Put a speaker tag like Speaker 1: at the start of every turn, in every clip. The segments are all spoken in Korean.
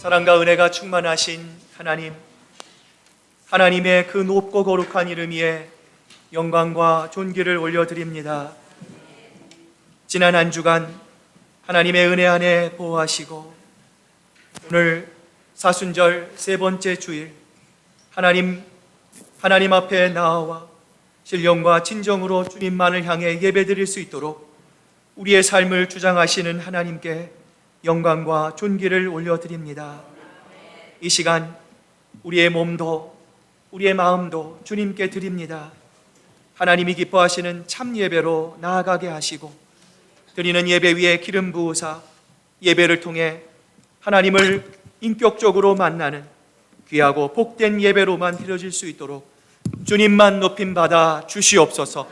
Speaker 1: 사랑과 은혜가 충만하신 하나님, 하나님의 그 높고 거룩한 이름 위에 영광과 존귀를 올려드립니다. 지난 한 주간 하나님의 은혜 안에 보호하시고 오늘 사순절 세 번째 주일 하나님 앞에 나와 신령과 진정으로 주님만을 향해 예배드릴 수 있도록 우리의 삶을 주장하시는 하나님께 영광과 존귀를 올려드립니다. 이 시간 우리의 몸도 우리의 마음도 주님께 드립니다. 하나님이 기뻐하시는 참 예배로 나아가게 하시고 드리는 예배 위에 기름 부으사 예배를 통해 하나님을 인격적으로 만나는 귀하고 복된 예배로만 드려질 수 있도록 주님만 높임받아 주시옵소서.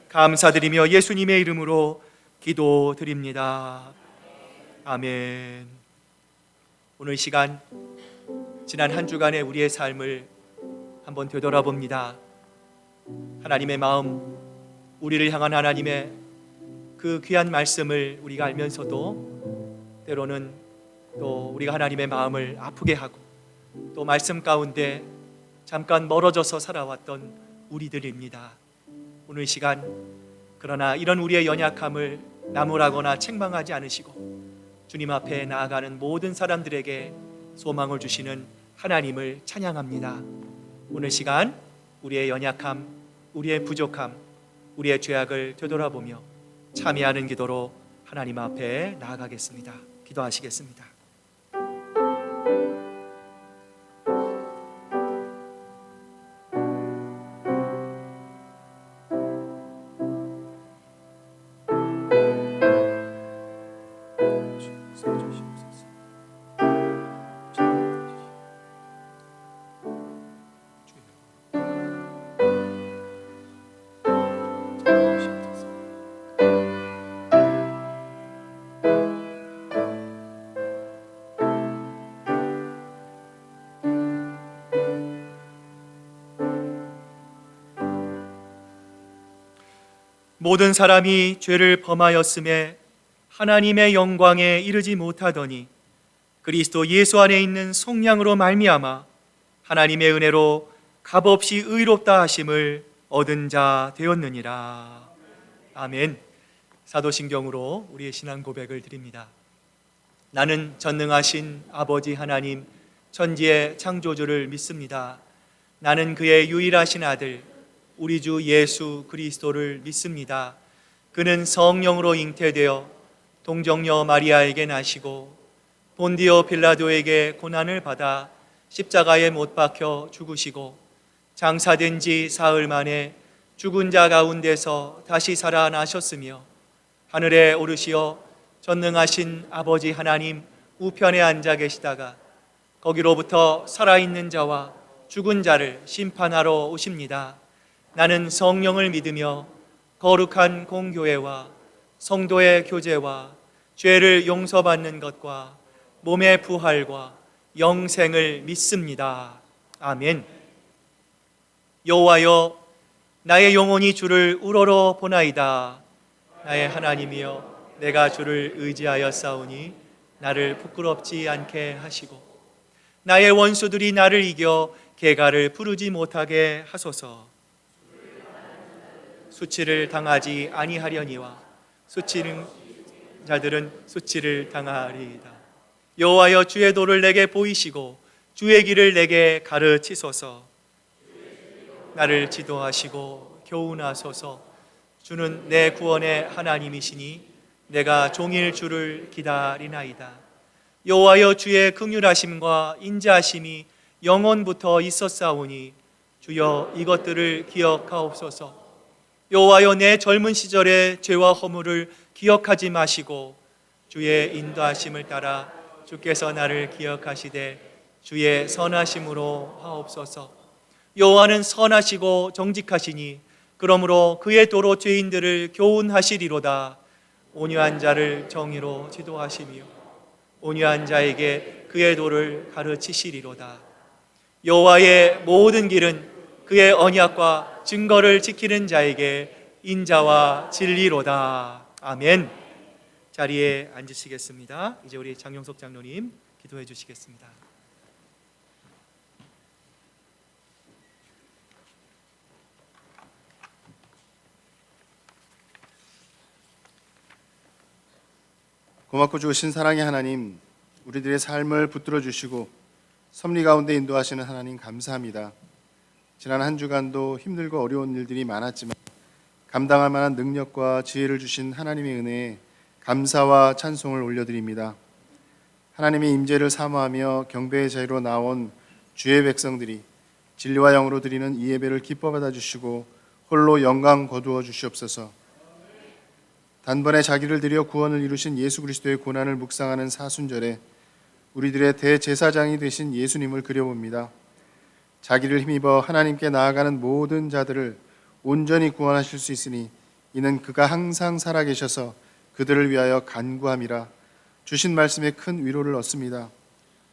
Speaker 1: 감사드리며 예수님의 이름으로 기도드립니다. 아멘. 오늘 시간 지난 한 주간의 우리의 삶을 한번 되돌아봅니다. 하나님의 마음, 우리를 향한 하나님의 그 귀한 말씀을 우리가 알면서도 때로는 또 우리가 하나님의 마음을 아프게 하고 또 말씀 가운데 잠깐 멀어져서 살아왔던 우리들입니다. 오늘 시간 그러나 이런 우리의 연약함을 나무라거나 책망하지 않으시고 주님 앞에 나아가는 모든 사람들에게 소망을 주시는 하나님을 찬양합니다. 오늘 시간 우리의 연약함, 우리의 부족함, 우리의 죄악을 되돌아보며 참여하는 기도로 하나님 앞에 나아가겠습니다. 기도하시겠습니다. 모든 사람이 죄를 범하였음에 하나님의 영광에 이르지 못하더니 그리스도 예수 안에 있는 속량으로 말미암아 하나님의 은혜로 값없이 의롭다 하심을 얻은 자 되었느니라. 아멘. 사도신경으로 우리의 신앙 고백을 드립니다. 나는 전능하신 아버지 하나님 천지의 창조주를 믿습니다. 나는 그의 유일하신 아들 우리 주 예수 그리스도를 믿습니다. 그는 성령으로 잉태되어 동정녀 마리아에게 나시고 본디오 빌라도에게 고난을 받아 십자가에 못 박혀 죽으시고 장사된 지 사흘 만에 죽은 자 가운데서 다시 살아나셨으며 하늘에 오르시어 전능하신 아버지 하나님 우편에 앉아 계시다가 거기로부터 살아있는 자와 죽은 자를 심판하러 오십니다. 나는 성령을 믿으며 거룩한 공교회와 성도의 교제와 죄를 용서받는 것과 몸의 부활과 영생을 믿습니다. 아멘. 여호와여, 나의 영혼이 주를 우러러 보나이다. 나의 하나님이여, 내가 주를 의지하여 싸우니 나를 부끄럽지 않게 하시고 나의 원수들이 나를 이겨 개가를 부르지 못하게 하소서. 수치를 당하지 아니하려니와 수치는 자들은 수치를 당하리이다. 여호와여, 주의 도를 내게 보이시고 주의 길을 내게 가르치소서. 나를 지도하시고 교훈하소서. 주는 내 구원의 하나님이시니 내가 종일 주를 기다리나이다. 여호와여, 주의 긍휼하심과 인자하심이 영원부터 있었사오니 주여 이것들을 기억하옵소서. 여호와여, 내 젊은 시절의 죄와 허물을 기억하지 마시고 주의 인도하심을 따라 주께서 나를 기억하시되 주의 선하심으로 하옵소서. 여호와는 선하시고 정직하시니 그러므로 그의 도로 죄인들을 교훈하시리로다. 온유한 자를 정의로 지도하시며 온유한 자에게 그의 도를 가르치시리로다. 여호와의 모든 길은 그의 언약과 증거를 지키는 자에게 인자와 진리로다. 아멘. 자리에 앉으시겠습니다. 이제 우리 장용석 장로님 기도해 주시겠습니다.
Speaker 2: 고맙고 좋으신 사랑의 하나님, 우리들의 삶을 붙들어 주시고 섭리 가운데 인도하시는 하나님 감사합니다. 지난 한 주간도 힘들고 어려운 일들이 많았지만 감당할 만한 능력과 지혜를 주신 하나님의 은혜에 감사와 찬송을 올려드립니다. 하나님의 임재를 사모하며 경배의 자리로 나온 주의 백성들이 진리와 영으로 드리는 이 예배를 기뻐 받아주시고 홀로 영광 거두어 주시옵소서. 단번에 자기를 드려 구원을 이루신 예수 그리스도의 고난을 묵상하는 사순절에 우리들의 대제사장이 되신 예수님을 그려봅니다. 자기를 힘입어 하나님께 나아가는 모든 자들을 온전히 구원하실 수 있으니 이는 그가 항상 살아계셔서 그들을 위하여 간구함이라. 주신 말씀에 큰 위로를 얻습니다.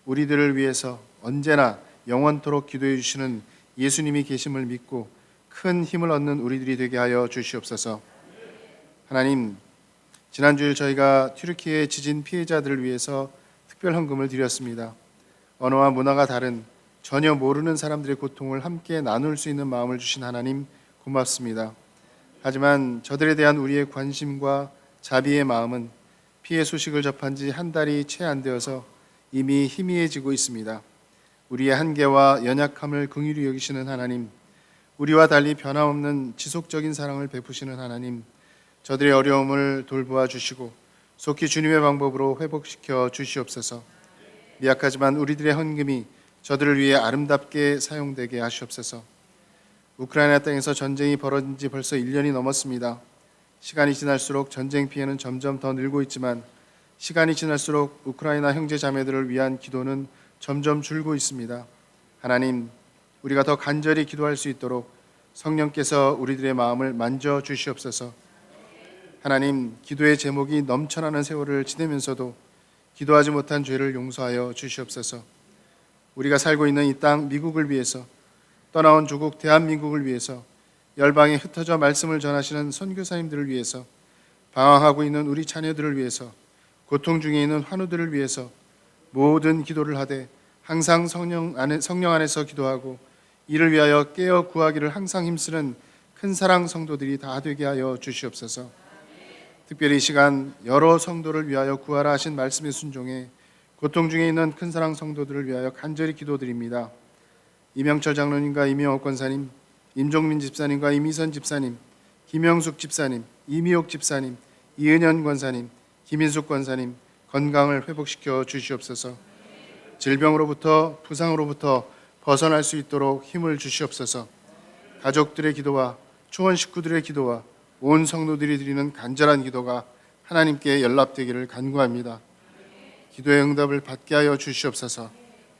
Speaker 2: 우리들을 위해서 언제나 영원토록 기도해 주시는 예수님이 계심을 믿고 큰 힘을 얻는 우리들이 되게 하여 주시옵소서. 하나님, 지난주일 저희가 튀르키예 지진 피해자들을 위해서 특별 헌금을 드렸습니다. 언어와 문화가 다른 전혀 모르는 사람들의 고통을 함께 나눌 수 있는 마음을 주신 하나님 고맙습니다. 하지만 저들에 대한 우리의 관심과 자비의 마음은 피해 소식을 접한 지 한 달이 채 안 되어서 이미 희미해지고 있습니다. 우리의 한계와 연약함을 긍휼히 여기시는 하나님, 우리와 달리 변함없는 지속적인 사랑을 베푸시는 하나님, 저들의 어려움을 돌보아 주시고 속히 주님의 방법으로 회복시켜 주시옵소서. 미약하지만 우리들의 헌금이 저들을 위해 아름답게 사용되게 하시옵소서. 우크라이나 땅에서 전쟁이 벌어진 지 벌써 1년이 넘었습니다. 시간이 지날수록 전쟁 피해는 점점 더 늘고 있지만 시간이 지날수록 우크라이나 형제 자매들을 위한 기도는 점점 줄고 있습니다. 하나님, 우리가 더 간절히 기도할 수 있도록 성령께서 우리들의 마음을 만져 주시옵소서. 하나님, 기도의 제목이 넘쳐나는 세월을 지내면서도 기도하지 못한 죄를 용서하여 주시옵소서. 우리가 살고 있는 이 땅 미국을 위해서, 떠나온 조국 대한민국을 위해서, 열방에 흩어져 말씀을 전하시는 선교사님들을 위해서, 방황하고 있는 우리 자녀들을 위해서, 고통 중에 있는 환우들을 위해서 모든 기도를 하되 항상 성령 안에서 기도하고 이를 위하여 깨어 구하기를 항상 힘쓰는 큰 사랑 성도들이 다 되게 하여 주시옵소서. 특별히 이 시간 여러 성도를 위하여 구하라 하신 말씀에 순종해 고통 중에 있는 큰 사랑 성도들을 위하여 간절히 기도드립니다. 이명철 장로님과 이명옥 권사님, 임종민 집사님과 이미선 집사님, 김영숙 집사님, 이미옥 집사님, 이은현 권사님, 김인숙 권사님 건강을 회복시켜 주시옵소서. 질병으로부터 부상으로부터 벗어날 수 있도록 힘을 주시옵소서. 가족들의 기도와 초원 식구들의 기도와 온 성도들이 드리는 간절한 기도가 하나님께 연락되기를 간구합니다. 기도의 응답을 받게 하여 주시옵소서.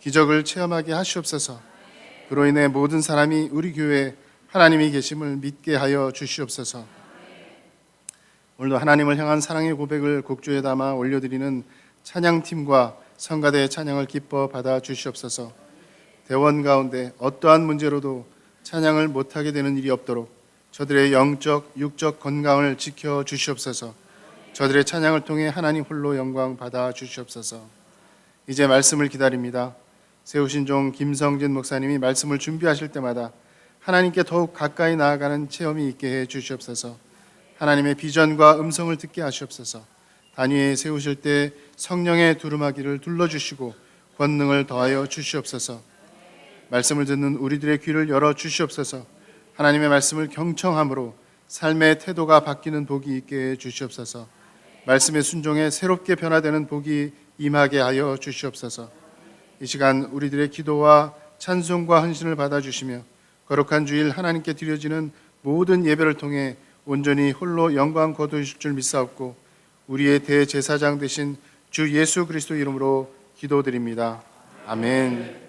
Speaker 2: 기적을 체험하게 하시옵소서. 그로 인해 모든 사람이 우리 교회에 하나님이 계심을 믿게 하여 주시옵소서. 오늘도 하나님을 향한 사랑의 고백을 곡조에 담아 올려드리는 찬양팀과 성가대의 찬양을 기뻐 받아 주시옵소서. 대원 가운데 어떠한 문제로도 찬양을 못하게 되는 일이 없도록 저들의 영적, 육적 건강을 지켜 주시옵소서. 저들의 찬양을 통해 하나님 홀로 영광 받아 주시옵소서. 이제 말씀을 기다립니다. 세우신 종 김성진 목사님이 말씀을 준비하실 때마다 하나님께 더욱 가까이 나아가는 체험이 있게 해 주시옵소서. 하나님의 비전과 음성을 듣게 하시옵소서. 단위에 세우실 때 성령의 두루마기를 둘러주시고 권능을 더하여 주시옵소서. 말씀을 듣는 우리들의 귀를 열어 주시옵소서. 하나님의 말씀을 경청함으로 삶의 태도가 바뀌는 복이 있게 해 주시옵소서. 말씀의 순종에 새롭게 변화되는 복이 임하게 하여 주시옵소서. 이 시간 우리들의 기도와 찬송과 헌신을 받아주시며 거룩한 주일 하나님께 드려지는 모든 예배를 통해 온전히 홀로 영광 거두실 줄 믿사옵고 우리의 대제사장 되신 주 예수 그리스도 이름으로 기도드립니다. 아멘.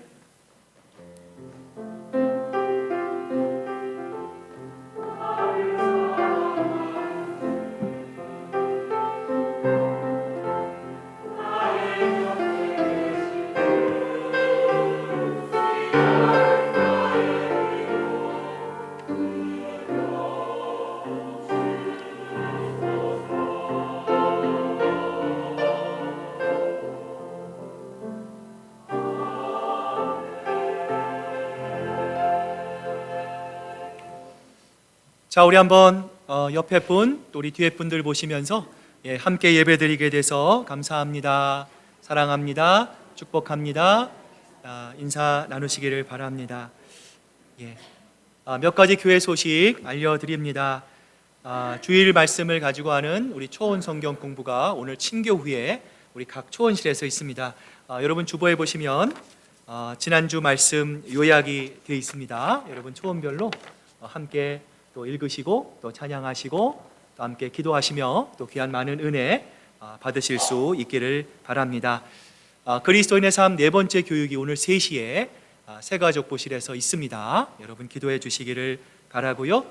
Speaker 1: 자, 우리 한번 옆에 분, 또 우리 뒤에 분들 보시면서 함께 예배드리게 돼서 감사합니다. 사랑합니다. 축복합니다. 인사 나누시기를 바랍니다. 몇 가지 교회 소식 알려드립니다. 주일 말씀을 가지고 하는 우리 초원 성경 공부가 오늘 친교 후에 우리 각 초원실에서 있습니다. 여러분 주보에 보시면 지난주 말씀 요약이 되어 있습니다. 여러분 초원별로 함께 또 읽으시고 또 찬양하시고 또 함께 기도하시며 또 귀한 많은 은혜 받으실 수 있기를 바랍니다. 그리스도인의 삶 네 번째 교육이 오늘 3시에 새가족부실에서 있습니다. 여러분 기도해 주시기를 바라고요.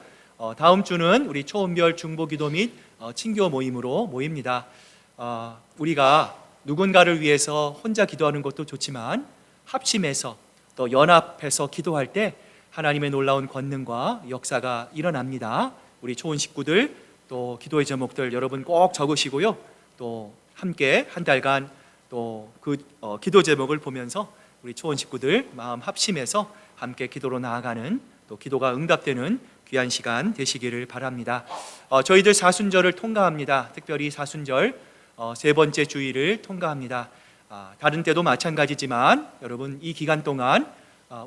Speaker 1: 다음 주는 우리 초원별 중보기도 및 친교 모임으로 모입니다. 우리가 누군가를 위해서 혼자 기도하는 것도 좋지만 합심해서 또 연합해서 기도할 때 하나님의 놀라운 권능과 역사가 일어납니다. 우리 초원 식구들 또 기도의 제목들 여러분 꼭 적으시고요. 또 함께 한 달간 또 그 기도 제목을 보면서 우리 초원 식구들 마음 합심해서 함께 기도로 나아가는 또 기도가 응답되는 귀한 시간 되시기를 바랍니다. 저희들 사순절을 통과합니다. 특별히 사순절 세 번째 주일을 통과합니다. 다른 때도 마찬가지지만 여러분 이 기간 동안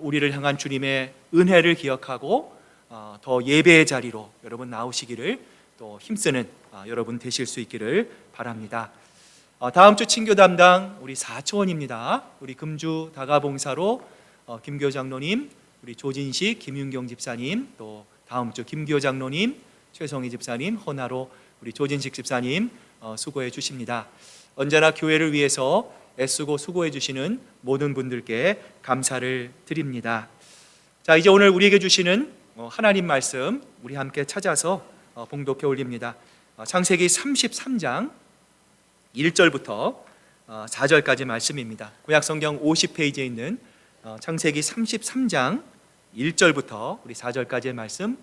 Speaker 1: 우리를 향한 주님의 은혜를 기억하고 더 예배의 자리로 여러분 나오시기를 또 힘쓰는 여러분 되실 수 있기를 바랍니다. 다음 주 친교 담당 우리 사초원입니다. 우리 금주 다가봉사로 김교 장로님, 우리 조진식, 김윤경 집사님, 또 다음 주 김교 장로님, 최성희 집사님, 헌화로 우리 조진식 집사님 수고해 주십니다. 언제나 교회를 위해서 애쓰고 수고해 주시는 모든 분들께 감사를 드립니다. 자, 이제 오늘 우리에게 주시는 하나님 말씀 우리 함께 찾아서 봉독해 올립니다. 창세기 33장 1절부터 4절까지 말씀입니다. 구약성경 50페이지에 있는 창세기 33장 1절부터 우리 4절까지의 말씀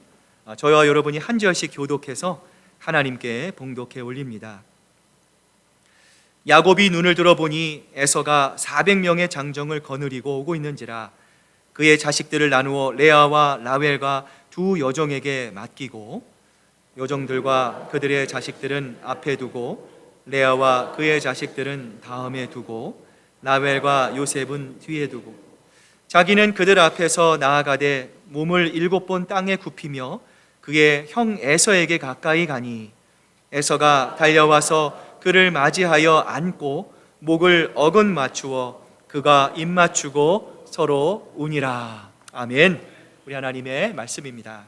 Speaker 1: 저와 여러분이 한 절씩 교독해서 하나님께 봉독해 올립니다. 야곱이 눈을 들어보니 에서가 400명의 장정을 거느리고 오고 있는지라 그의 자식들을 나누어 레아와 라헬과 두 여종에게 맡기고 여종들과 그들의 자식들은 앞에 두고 레아와 그의 자식들은 다음에 두고 라헬과 요셉은 뒤에 두고 자기는 그들 앞에서 나아가되 몸을 7번 땅에 굽히며 그의 형 에서에게 가까이 가니 에서가 달려와서 그를 맞이하여 안고 목을 어긋 맞추어 그가 입 맞추고 서로 우니라. 아멘. 우리 하나님의 말씀입니다.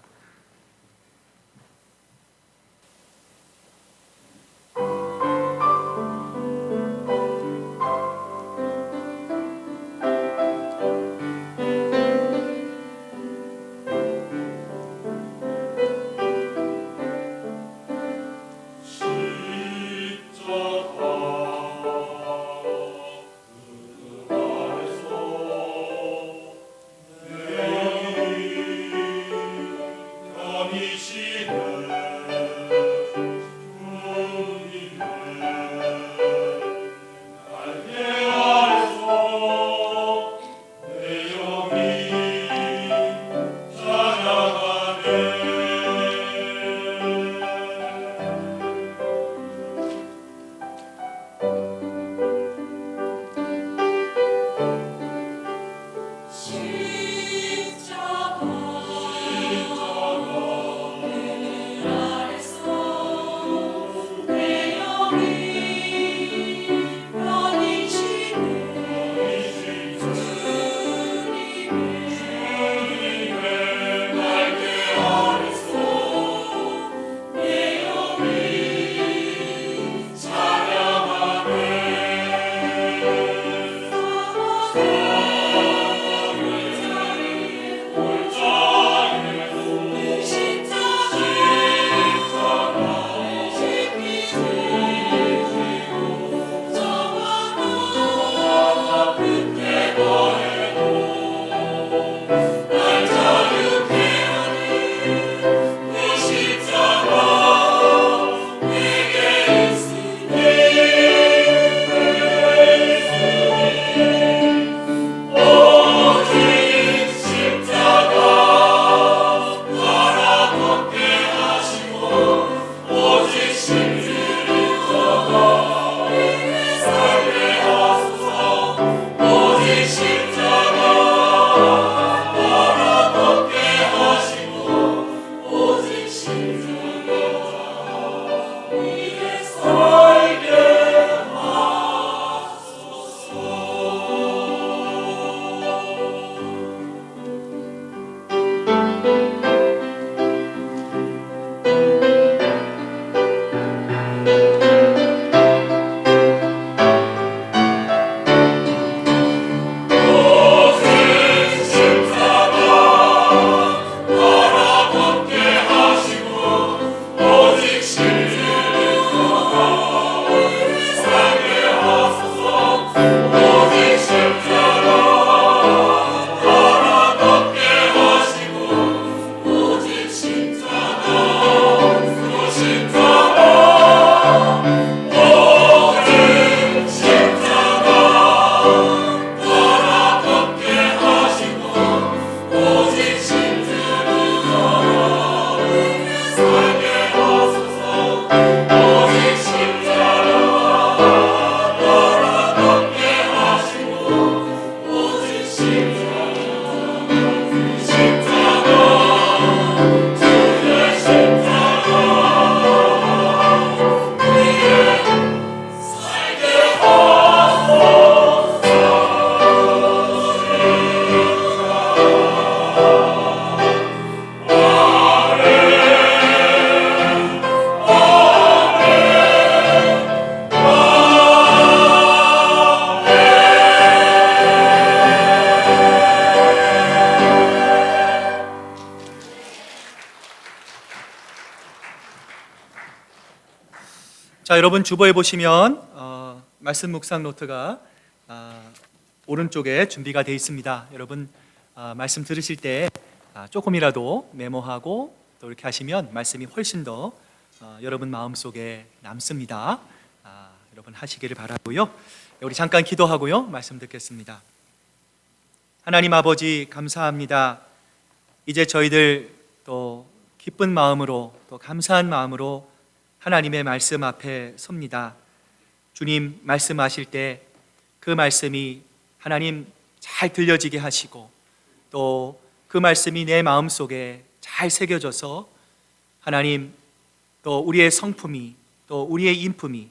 Speaker 1: 자, 여러분 주보에 보시면 말씀 묵상 노트가 오른쪽에 준비가 되어 있습니다. 여러분 말씀 들으실 때 조금이라도 메모하고 또 이렇게 하시면 말씀이 훨씬 더 여러분 마음속에 남습니다. 여러분 하시기를 바라고요. 우리 잠깐 기도하고요. 말씀 듣겠습니다. 하나님 아버지 감사합니다. 이제 저희들 또 기쁜 마음으로 또 감사한 마음으로 하나님의 말씀 앞에 섭니다. 주님 말씀하실 때 그 말씀이 하나님 잘 들려지게 하시고 또 그 말씀이 내 마음속에 잘 새겨져서 하나님 또 우리의 성품이 또 우리의 인품이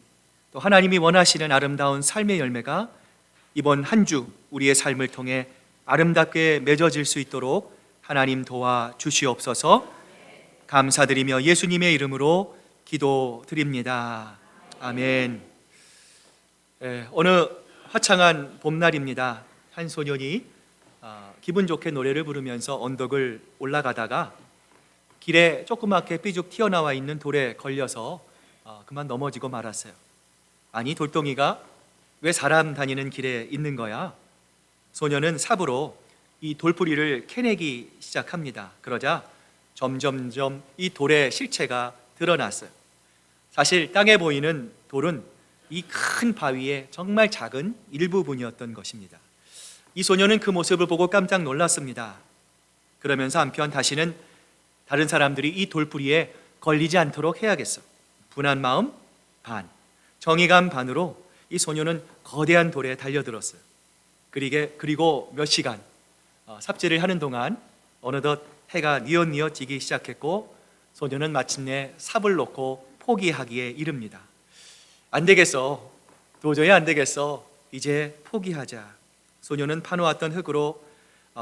Speaker 1: 또 하나님이 원하시는 아름다운 삶의 열매가 이번 한 주 우리의 삶을 통해 아름답게 맺어질 수 있도록 하나님 도와 주시옵소서. 감사드리며 예수님의 이름으로 기도드립니다. 아멘. 어느 화창한 봄날입니다. 한 소년이 기분 좋게 노래를 부르면서 언덕을 올라가다가 길에 조그맣게 삐죽 튀어나와 있는 돌에 걸려서 그만 넘어지고 말았어요. 아니, 돌덩이가 왜 사람 다니는 길에 있는 거야? 소년은 삽으로 이 돌뿌리를 캐내기 시작합니다. 그러자 점점점 이 돌의 실체가 드러났어요. 사실 땅에 보이는 돌은 이 큰 바위의 정말 작은 일부분이었던 것입니다. 이 소년은 그 모습을 보고 깜짝 놀랐습니다. 그러면서 한편 다시는 다른 사람들이 이 돌뿌리에 걸리지 않도록 해야겠어. 분한 마음 반, 정의감 반으로 이 소년은 거대한 돌에 달려들었어요. 그리고 몇 시간 삽질을 하는 동안 어느덧 해가 뉘엿뉘엿 지기 시작했고 소년은 마침내 삽을 놓고 포기하기에 이릅니다. 안 되겠어. 도저히 안 되겠어. 이제 포기하자. 소년은 파놓았던 흙으로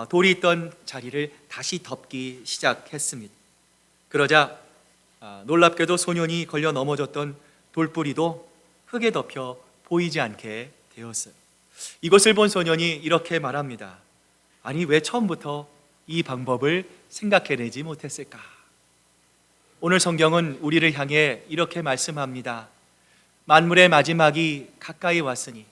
Speaker 1: 돌이 있던 자리를 다시 덮기 시작했습니다. 그러자 놀랍게도 소년이 걸려 넘어졌던 돌뿌리도 흙에 덮여 보이지 않게 되었어요. 이것을 본 소년이 이렇게 말합니다. 아니, 왜 처음부터 이 방법을 생각해내지 못했을까? 오늘 성경은 우리를 향해 이렇게 말씀합니다. 만물의 마지막이 가까이 왔으니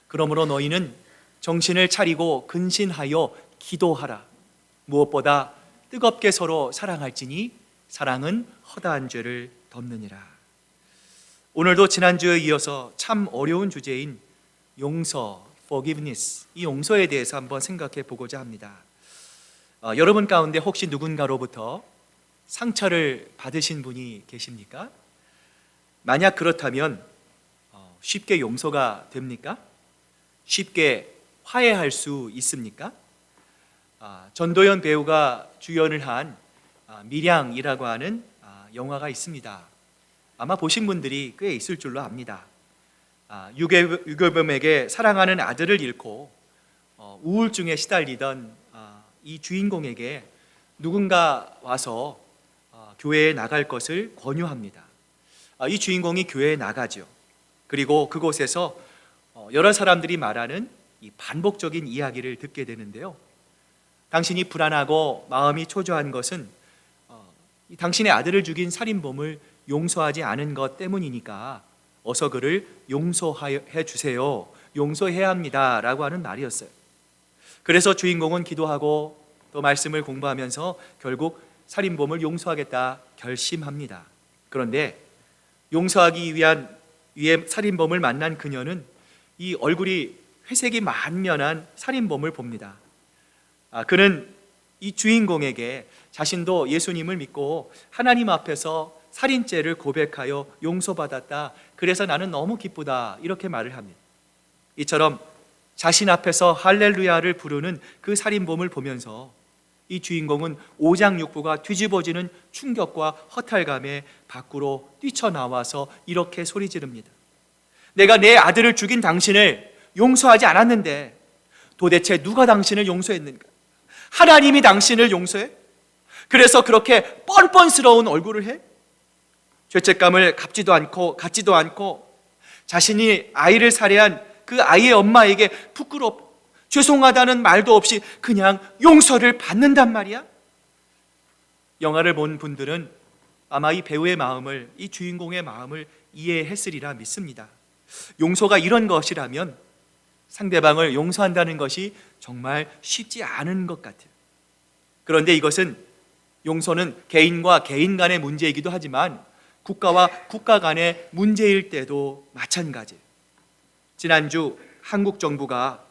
Speaker 1: 그러므로 너희는 정신을 차리고 근신하여 기도하라. 무엇보다 뜨겁게 서로 사랑할지니 사랑은 허다한 죄를 덮느니라. 오늘도 지난주에 이어서 참 어려운 주제인 용서, forgiveness, 이 용서에 대해서 한번 생각해 보고자 합니다. 여러분 가운데 혹시 누군가로부터 상처를 받으신 분이 계십니까? 만약 그렇다면 쉽게 용서가 됩니까? 쉽게 화해할 수 있습니까? 전도연 배우가 주연을 한 밀양이라고 하는 영화가 있습니다. 아마 보신 분들이 꽤 있을 줄로 압니다. 유괴범에게 사랑하는 아들을 잃고 우울증에 시달리던 이 주인공에게 누군가 와서 교회에 나갈 것을 권유합니다. 이 주인공이 교회에 나가죠. 그리고 그곳에서 여러 사람들이 말하는 이 반복적인 이야기를 듣게 되는데요. 당신이 불안하고 마음이 초조한 것은 당신의 아들을 죽인 살인범을 용서하지 않은 것 때문이니까 어서 그를 용서해 주세요. 용서해야 합니다. 라고 하는 말이었어요. 그래서 주인공은 기도하고 또 말씀을 공부하면서 결국 살인범을 용서하겠다 결심합니다. 그런데 용서하기 위해 살인범을 만난 그녀는 이 얼굴이 회색이 만면한 살인범을 봅니다. 그는 이 주인공에게 자신도 예수님을 믿고 하나님 앞에서 살인죄를 고백하여 용서받았다. 그래서 나는 너무 기쁘다. 이렇게 말을 합니다. 이처럼 자신 앞에서 할렐루야를 부르는 그 살인범을 보면서 이 주인공은 오장육부가 뒤집어지는 충격과 허탈감에 밖으로 뛰쳐나와서 이렇게 소리 지릅니다. 내가 내 아들을 죽인 당신을 용서하지 않았는데 도대체 누가 당신을 용서했는가? 하나님이 당신을 용서해? 그래서 그렇게 뻔뻔스러운 얼굴을 해? 죄책감을 갖지도 않고 자신이 아이를 살해한 그 아이의 엄마에게 부끄럽고 죄송하다는 말도 없이 그냥 용서를 받는단 말이야? 영화를 본 분들은 아마 이 배우의 마음을, 이 주인공의 마음을 이해했으리라 믿습니다. 용서가 이런 것이라면 상대방을 용서한다는 것이 정말 쉽지 않은 것 같아요. 그런데 이것은 용서는 개인과 개인 간의 문제이기도 하지만 국가와 국가 간의 문제일 때도 마찬가지예요. 지난주 한국 정부가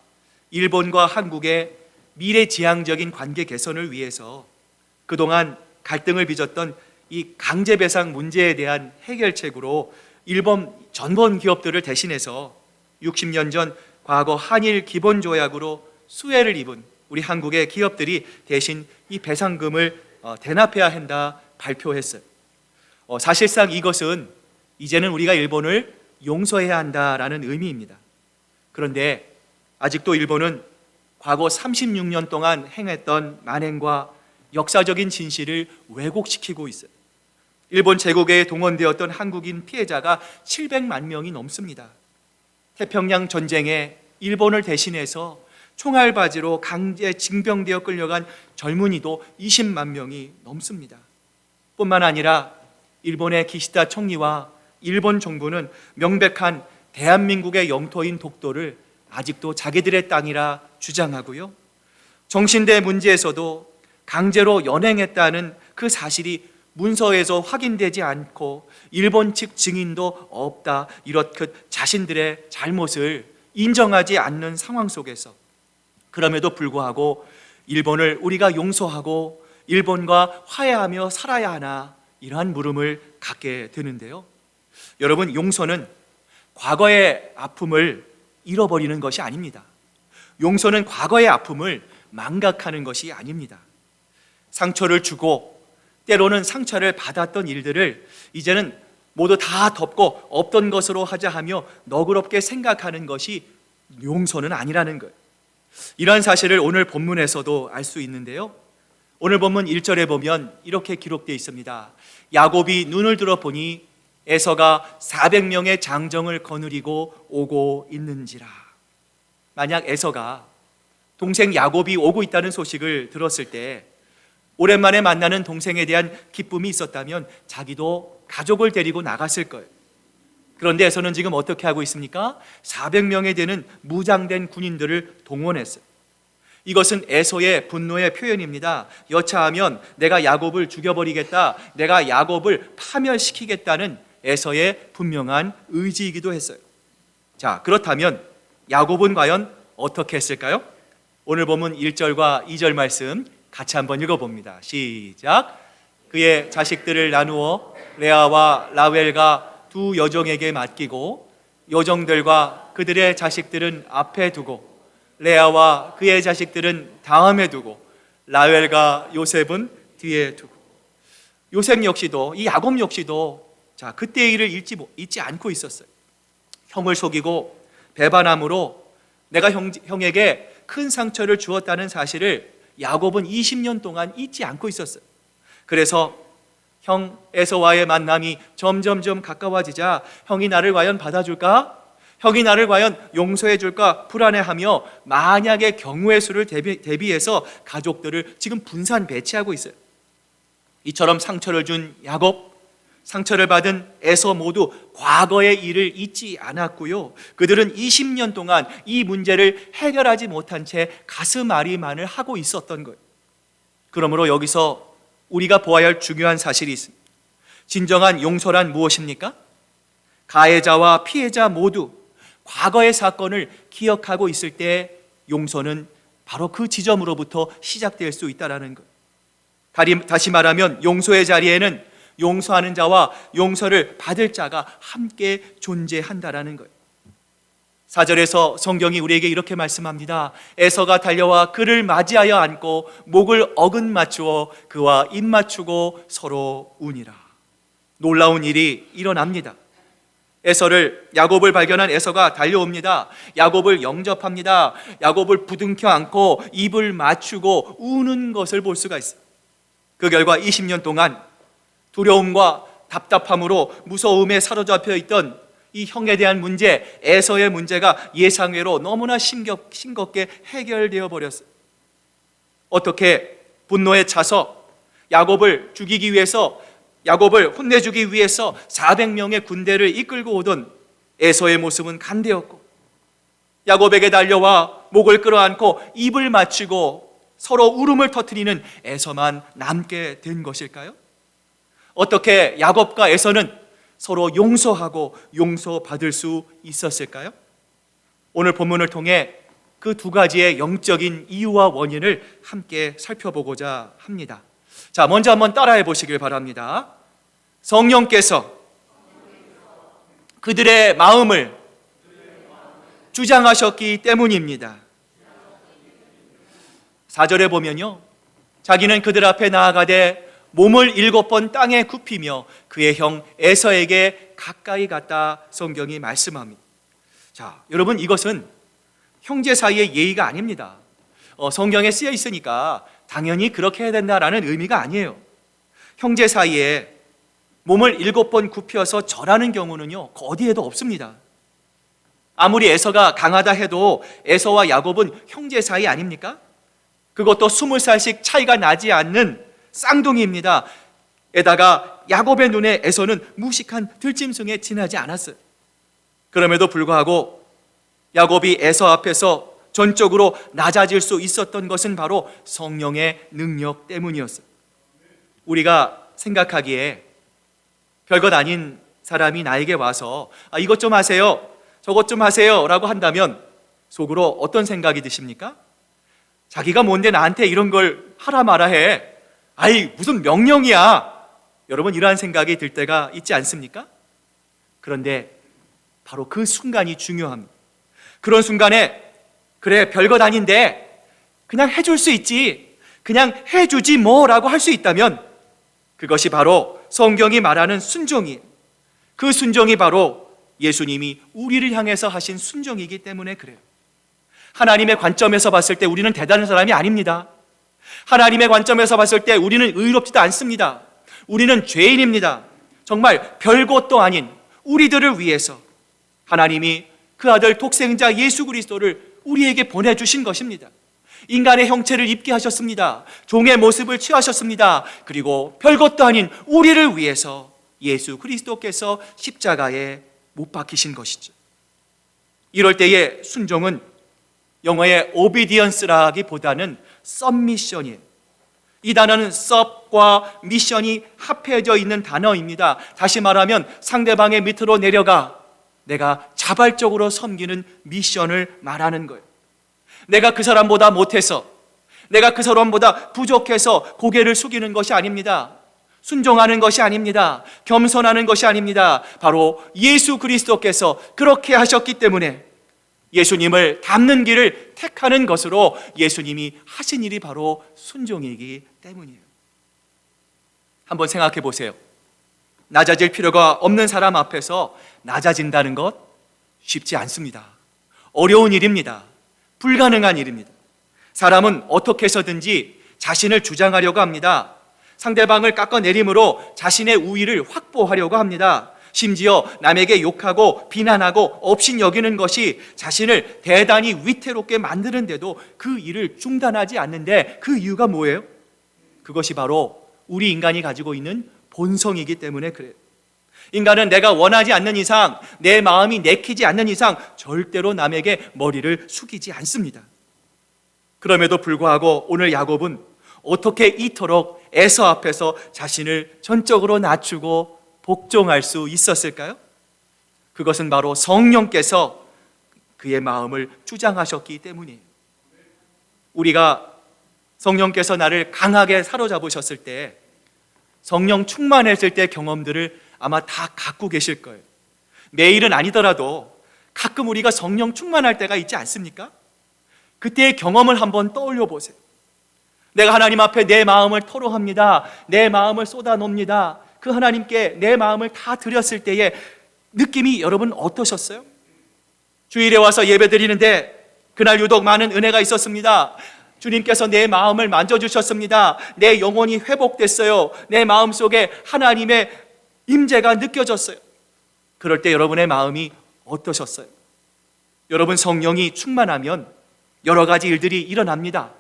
Speaker 1: 일본과 한국의 미래지향적인 관계 개선을 위해서 그동안 갈등을 빚었던 이 강제배상 문제에 대한 해결책으로 일본 전범 기업들을 대신해서 60년 전 과거 한일 기본조약으로 수혜를 입은 우리 한국의 기업들이 대신 이 배상금을 대납해야 한다 발표했어요. 사실상 이것은 이제는 우리가 일본을 용서해야 한다라는 의미입니다. 그런데 아직도 일본은 과거 36년 동안 행했던 만행과 역사적인 진실을 왜곡시키고 있어요. 일본 제국에 동원되었던 한국인 피해자가 700만 명이 넘습니다. 태평양 전쟁에 일본을 대신해서 총알바지로 강제 징병되어 끌려간 젊은이도 20만 명이 넘습니다. 뿐만 아니라 일본의 기시다 총리와 일본 정부는 명백한 대한민국의 영토인 독도를 아직도 자기들의 땅이라 주장하고요. 정신대 문제에서도 강제로 연행했다는 그 사실이 문서에서 확인되지 않고 일본 측 증인도 없다, 이렇듯 자신들의 잘못을 인정하지 않는 상황 속에서 그럼에도 불구하고 일본을 우리가 용서하고 일본과 화해하며 살아야 하나, 이러한 물음을 갖게 되는데요. 여러분, 용서는 과거의 아픔을 잃어버리는 것이 아닙니다. 용서는 과거의 아픔을 망각하는 것이 아닙니다. 상처를 주고 때로는 상처를 받았던 일들을 이제는 모두 다 덮고 없던 것으로 하자 하며 너그럽게 생각하는 것이 용서는 아니라는 거예요. 이러한 사실을 오늘 본문에서도 알 수 있는데요. 오늘 본문 1절에 보면 이렇게 기록되어 있습니다. 야곱이 눈을 들어 보니 에서가 400명의 장정을 거느리고 오고 있는지라. 만약 에서가 동생 야곱이 오고 있다는 소식을 들었을 때 오랜만에 만나는 동생에 대한 기쁨이 있었다면 자기도 가족을 데리고 나갔을 거예요. 그런데 에서는 지금 어떻게 하고 있습니까? 400명에 되는 무장된 군인들을 동원했어요. 이것은 에서의 분노의 표현입니다. 여차하면 내가 야곱을 죽여버리겠다, 내가 야곱을 파멸시키겠다는 에서의 분명한 의지이기도 했어요. 자, 그렇다면 야곱은 과연 어떻게 했을까요? 오늘 본문 1절과 2절 말씀 같이 한번 읽어봅니다. 시작. 그의 자식들을 나누어 레아와 라웰과 두 여종에게 맡기고 여종들과 그들의 자식들은 앞에 두고 레아와 그의 자식들은 다음에 두고 라웰과 요셉은 뒤에 두고. 요셉 역시도, 이 야곱 역시도 그때의 일을 잊지 않고 있었어요. 형을 속이고 배반함으로 내가 형에게 큰 상처를 주었다는 사실을 야곱은 20년 동안 잊지 않고 있었어요. 그래서 형 에서와의 만남이 점점점 가까워지자 형이 나를 과연 받아줄까? 형이 나를 과연 용서해 줄까? 불안해하며 만약의 경우의 수를 대비해서 가족들을 지금 분산 배치하고 있어요. 이처럼 상처를 준 야곱, 상처를 받은 에서 모두 과거의 일을 잊지 않았고요. 그들은 20년 동안 이 문제를 해결하지 못한 채 가슴앓이만을 하고 있었던 거예요. 그러므로 여기서 우리가 보아야 할 중요한 사실이 있습니다. 진정한 용서란 무엇입니까? 가해자와 피해자 모두 과거의 사건을 기억하고 있을 때 용서는 바로 그 지점으로부터 시작될 수 있다는 거예요. 다시 말하면 용서의 자리에는 용서하는 자와 용서를 받을 자가 함께 존재한다라는 거예요. 4절에서 성경이 우리에게 이렇게 말씀합니다. 에서가 달려와 그를 맞이하여 안고 목을 어긋 맞추어 그와 입 맞추고 서로 우니라. 놀라운 일이 일어납니다. 야곱을 발견한 에서가 달려옵니다. 야곱을 영접합니다. 야곱을 부둥켜 안고 입을 맞추고 우는 것을 볼 수가 있어요. 그 결과 20년 동안 두려움과 답답함으로 무서움에 사로잡혀 있던 이 형에 대한 문제, 에서의 문제가 예상외로 너무나 싱겁게 해결되어 버렸어요. 어떻게 분노에 차서 야곱을 죽이기 위해서 야곱을 혼내주기 위해서 400명의 군대를 이끌고 오던 에서의 모습은 간대였고, 야곱에게 달려와 목을 끌어안고 입을 맞추고 서로 울음을 터뜨리는 에서만 남게 된 것일까요? 어떻게 야곱과 에서는 서로 용서하고 용서받을 수 있었을까요? 오늘 본문을 통해 그 두 가지의 영적인 이유와 원인을 함께 살펴보고자 합니다. 자, 먼저 한번 따라해 보시길 바랍니다. 성령께서 그들의 마음을 주장하셨기 때문입니다. 4절에 보면요, 자기는 그들 앞에 나아가되 몸을 7번 땅에 굽히며 그의 형 에서에게 가까이 갔다 성경이 말씀합니다. 자, 여러분, 이것은 형제 사이의 예의가 아닙니다. 성경에 쓰여 있으니까 당연히 그렇게 해야 된다라는 의미가 아니에요. 형제 사이에 몸을 7번 굽혀서 절하는 경우는요, 어디에도 없습니다. 아무리 에서가 강하다 해도 에서와 야곱은 형제 사이 아닙니까? 그것도 20살씩 차이가 나지 않는 쌍둥이입니다. 게다가 야곱의 눈에 에서는 무식한 들짐승에 지나지 않았어요. 그럼에도 불구하고 야곱이 에서 앞에서 전적으로 낮아질 수 있었던 것은 바로 성령의 능력 때문이었어요. 우리가 생각하기에 별것 아닌 사람이 나에게 와서 이것 좀 하세요, 저것 좀 하세요 라고 한다면 속으로 어떤 생각이 드십니까? 자기가 뭔데 나한테 이런 걸 하라 마라 해, 아이 무슨 명령이야. 여러분, 이러한 생각이 들 때가 있지 않습니까? 그런데 바로 그 순간이 중요합니다. 그런 순간에 그래, 별것 아닌데 그냥 해줄 수 있지, 그냥 해주지 뭐라고 할 수 있다면 그것이 바로 성경이 말하는 순종이에요. 그 순종이 바로 예수님이 우리를 향해서 하신 순종이기 때문에 그래요. 하나님의 관점에서 봤을 때 우리는 대단한 사람이 아닙니다. 하나님의 관점에서 봤을 때 우리는 의롭지도 않습니다. 우리는 죄인입니다. 정말 별것도 아닌 우리들을 위해서 하나님이 그 아들 독생자 예수 그리스도를 우리에게 보내주신 것입니다. 인간의 형체를 입게 하셨습니다. 종의 모습을 취하셨습니다. 그리고 별것도 아닌 우리를 위해서 예수 그리스도께서 십자가에 못 박히신 것이죠. 이럴 때의 순종은 영어의 obedience라기보다는 submission이에요. 이 단어는 sub과 mission이 합해져 있는 단어입니다. 다시 말하면 상대방의 밑으로 내려가 내가 자발적으로 섬기는 미션을 말하는 거예요. 내가 그 사람보다 못해서, 내가 그 사람보다 부족해서 고개를 숙이는 것이 아닙니다. 순종하는 것이 아닙니다. 겸손하는 것이 아닙니다. 바로 예수 그리스도께서 그렇게 하셨기 때문에 예수님을 닮는 길을 택하는 것으로 예수님이 하신 일이 바로 순종이기 때문이에요. 한번 생각해 보세요. 낮아질 필요가 없는 사람 앞에서 낮아진다는 것 쉽지 않습니다. 어려운 일입니다. 불가능한 일입니다. 사람은 어떻게 해서든지 자신을 주장하려고 합니다. 상대방을 깎아내림으로 자신의 우위를 확보하려고 합니다. 심지어 남에게 욕하고 비난하고 업신여기는 것이 자신을 대단히 위태롭게 만드는데도 그 일을 중단하지 않는데 그 이유가 뭐예요? 그것이 바로 우리 인간이 가지고 있는 본성이기 때문에 그래요. 인간은 내가 원하지 않는 이상, 내 마음이 내키지 않는 이상 절대로 남에게 머리를 숙이지 않습니다. 그럼에도 불구하고 오늘 야곱은 어떻게 이토록 에서 앞에서 자신을 전적으로 낮추고 복종할 수 있었을까요? 그것은 바로 성령께서 그의 마음을 주장하셨기 때문이에요. 우리가 성령께서 나를 강하게 사로잡으셨을 때, 성령 충만했을 때 경험들을 아마 다 갖고 계실 거예요. 매일은 아니더라도 가끔 우리가 성령 충만할 때가 있지 않습니까? 그때의 경험을 한번 떠올려 보세요. 내가 하나님 앞에 내 마음을 토로합니다. 내 마음을 쏟아놉니다. 그 하나님께 내 마음을 다 드렸을 때의 느낌이 여러분 어떠셨어요? 주일에 와서 예배 드리는데 그날 유독 많은 은혜가 있었습니다. 주님께서 내 마음을 만져주셨습니다. 내 영혼이 회복됐어요. 내 마음속에 하나님의 임재가 느껴졌어요. 그럴 때 여러분의 마음이 어떠셨어요? 여러분, 성령이 충만하면 여러 가지 일들이 일어납니다.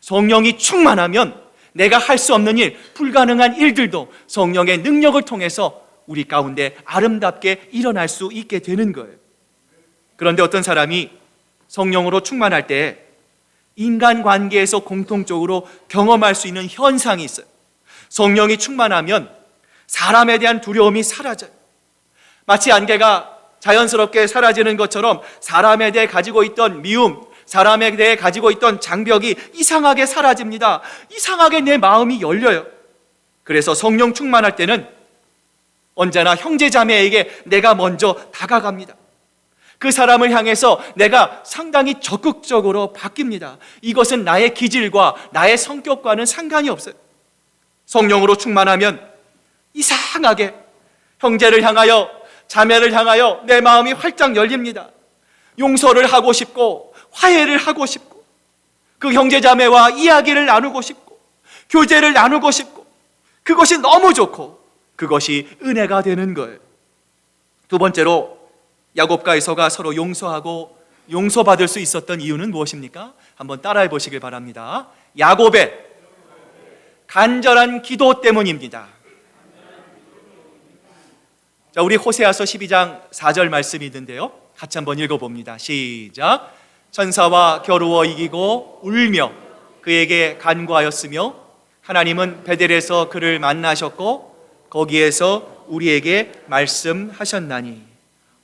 Speaker 1: 성령이 충만하면 내가 할 수 없는 일, 불가능한 일들도 성령의 능력을 통해서 우리 가운데 아름답게 일어날 수 있게 되는 거예요. 그런데 어떤 사람이 성령으로 충만할 때 인간관계에서 공통적으로 경험할 수 있는 현상이 있어요. 성령이 충만하면 사람에 대한 두려움이 사라져요. 마치 안개가 자연스럽게 사라지는 것처럼 사람에 대해 가지고 있던 미움, 사람에 대해 가지고 있던 장벽이 이상하게 사라집니다. 이상하게 내 마음이 열려요. 그래서 성령 충만할 때는 언제나 형제자매에게 내가 먼저 다가갑니다. 그 사람을 향해서 내가 상당히 적극적으로 바뀝니다. 이것은 나의 기질과 나의 성격과는 상관이 없어요. 성령으로 충만하면 이상하게 형제를 향하여, 자매를 향하여 내 마음이 활짝 열립니다. 용서를 하고 싶고 화해를 하고 싶고 그 형제자매와 이야기를 나누고 싶고 교제를 나누고 싶고 그것이 너무 좋고 그것이 은혜가 되는 거예요. 두 번째로 야곱과 에서가 서로 용서하고 용서받을 수 있었던 이유는 무엇입니까? 한번 따라해 보시길 바랍니다. 야곱의 간절한 기도 때문입니다. 자, 우리 호세아서 12장 4절 말씀이 있는데요, 같이 한번 읽어봅니다. 시작. 천사와 겨루어 이기고 울며 그에게 간구하였으며 하나님은 베델에서 그를 만나셨고 거기에서 우리에게 말씀하셨나니.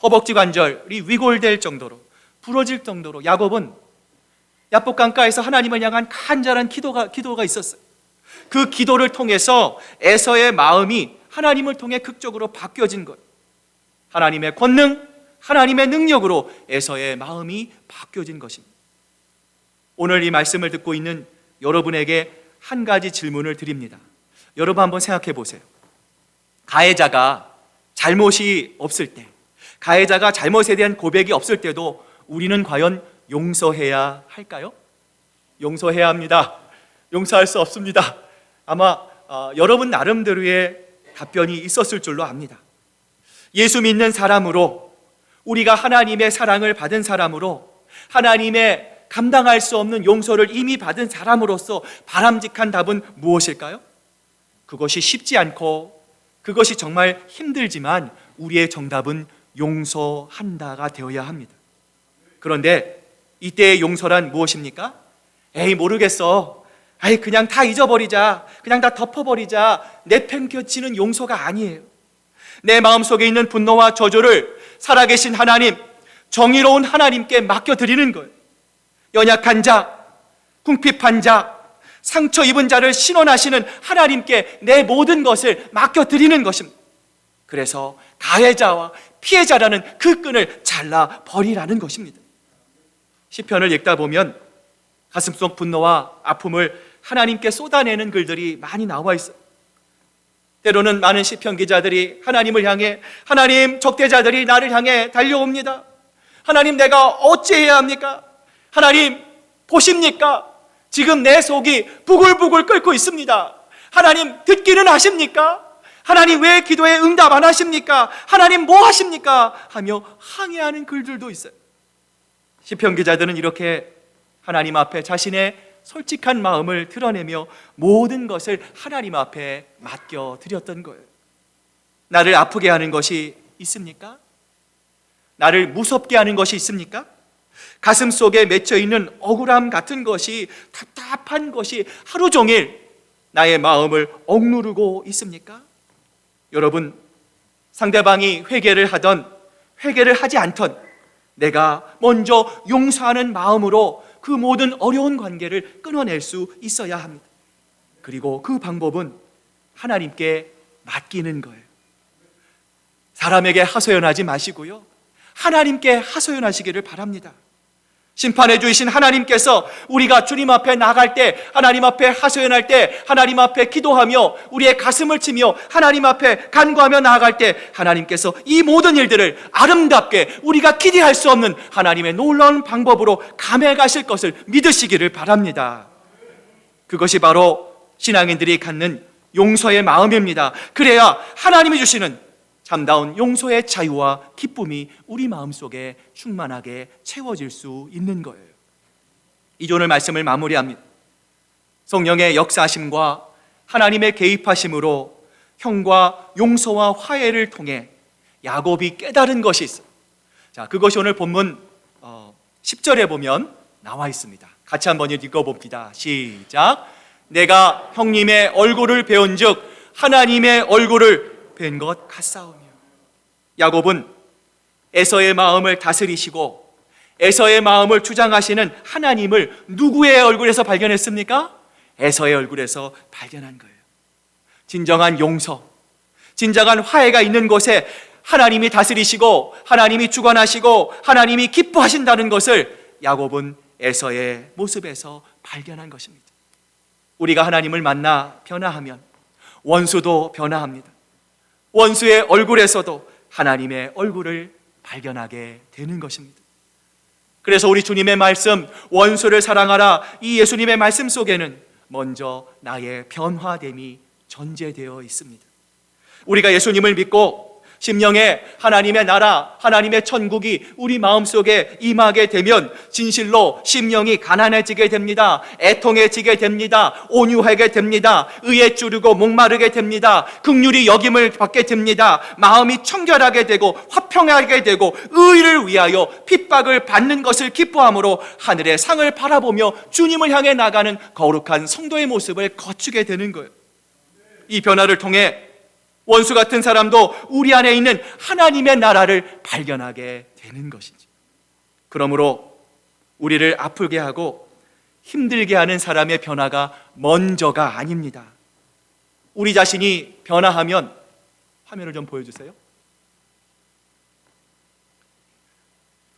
Speaker 1: 허벅지 관절이 위골될 정도로, 부러질 정도로 야곱은 야복 강가에서 하나님을 향한 간절한 기도가 있었어요. 그 기도를 통해서 에서의 마음이 하나님을 통해 극적으로 바뀌어진 거예요. 하나님의 권능, 하나님의 능력으로 에서의 마음이 바뀌어진 것입니다. 오늘 이 말씀을 듣고 있는 여러분에게 한 가지 질문을 드립니다. 여러분 한번 생각해 보세요. 가해자가 잘못이 없을 때, 가해자가 잘못에 대한 고백이 없을 때도 우리는 과연 용서해야 할까요? 용서해야 합니다. 용서할 수 없습니다. 아마 여러분 나름대로의 답변이 있었을 줄로 압니다. 예수 믿는 사람으로, 우리가 하나님의 사랑을 받은 사람으로, 하나님의 감당할 수 없는 용서를 이미 받은 사람으로서 바람직한 답은 무엇일까요? 그것이 쉽지 않고 그것이 정말 힘들지만 우리의 정답은 용서한다가 되어야 합니다. 그런데 이때의 용서란 무엇입니까? 에이 모르겠어, 아이 그냥 다 잊어버리자, 그냥 다 덮어버리자, 내팽겨치는 용서가 아니에요. 내 마음속에 있는 분노와 저주를 살아계신 하나님, 정의로운 하나님께 맡겨드리는 거예요. 연약한 자, 궁핍한 자, 상처 입은 자를 신원하시는 하나님께 내 모든 것을 맡겨드리는 것입니다. 그래서 가해자와 피해자라는 그 끈을 잘라버리라는 것입니다. 시편을 읽다 보면 가슴속 분노와 아픔을 하나님께 쏟아내는 글들이 많이 나와 있어요. 때로는 많은 시편 기자들이 하나님을 향해, 하나님, 적대자들이 나를 향해 달려옵니다. 하나님, 내가 어찌해야 합니까? 하나님, 보십니까? 지금 내 속이 부글부글 끓고 있습니다. 하나님, 듣기는 하십니까? 하나님, 왜 기도에 응답 안 하십니까? 하나님, 뭐 하십니까? 하며 항의하는 글들도 있어요. 시편 기자들은 이렇게 하나님 앞에 자신의 솔직한 마음을 드러내며 모든 것을 하나님 앞에 맡겨드렸던 거예요. 나를 아프게 하는 것이 있습니까? 나를 무섭게 하는 것이 있습니까? 가슴 속에 맺혀있는 억울함 같은 것이, 답답한 것이 하루 종일 나의 마음을 억누르고 있습니까? 여러분, 상대방이 회개를 하던 회개를 하지 않던 내가 먼저 용서하는 마음으로 그 모든 어려운 관계를 끊어낼 수 있어야 합니다. 그리고 그 방법은 하나님께 맡기는 거예요. 사람에게 하소연하지 마시고요, 하나님께 하소연하시기를 바랍니다. 심판해 주신 하나님께서 우리가 주님 앞에 나갈 때, 하나님 앞에 하소연할 때, 하나님 앞에 기도하며 우리의 가슴을 치며 하나님 앞에 간구하며 나아갈 때 하나님께서 이 모든 일들을 아름답게 우리가 기대할 수 없는 하나님의 놀라운 방법으로 감해 가실 것을 믿으시기를 바랍니다. 그것이 바로 신앙인들이 갖는 용서의 마음입니다. 그래야 하나님이 주시는 참다운 용서의 자유와 기쁨이 우리 마음속에 충만하게 채워질 수 있는 거예요. 이제 오늘 말씀을 마무리합니다. 성령의 역사하심과 하나님의 개입하심으로 형과 용서와 화해를 통해 야곱이 깨달은 것이 있어요. 자, 그것이 오늘 본문 10절에 보면 나와 있습니다. 같이 한번 읽어봅니다. 시작. 내가 형님의 얼굴을 배운즉 하나님의 얼굴을 뵌 것 같사오며. 야곱은 에서의 마음을 다스리시고 에서의 마음을 주장하시는 하나님을 누구의 얼굴에서 발견했습니까? 에서의 얼굴에서 발견한 거예요. 진정한 용서, 진정한 화해가 있는 곳에 하나님이 다스리시고 하나님이 주관하시고 하나님이 기뻐하신다는 것을 야곱은 에서의 모습에서 발견한 것입니다. 우리가 하나님을 만나 변화하면 원수도 변화합니다. 원수의 얼굴에서도 하나님의 얼굴을 발견하게 되는 것입니다. 그래서 우리 주님의 말씀, 원수를 사랑하라, 이 예수님의 말씀 속에는 먼저 나의 변화됨이 전제되어 있습니다. 우리가 예수님을 믿고 심령에 하나님의 나라, 하나님의 천국이 우리 마음속에 임하게 되면 진실로 심령이 가난해지게 됩니다. 애통해지게 됩니다. 온유하게 됩니다. 의에 주르고 목마르게 됩니다. 긍휼히 여김을 받게 됩니다. 마음이 청결하게 되고 화평하게 되고 의를 위하여 핍박을 받는 것을 기뻐함으로 하늘의 상을 바라보며 주님을 향해 나가는 거룩한 성도의 모습을 거추게 되는 거예요. 이 변화를 통해 원수 같은 사람도 우리 안에 있는 하나님의 나라를 발견하게 되는 것이지. 그러므로 우리를 아프게 하고 힘들게 하는 사람의 변화가 먼저가 아닙니다. 우리 자신이 변화하면, 화면을 좀 보여주세요.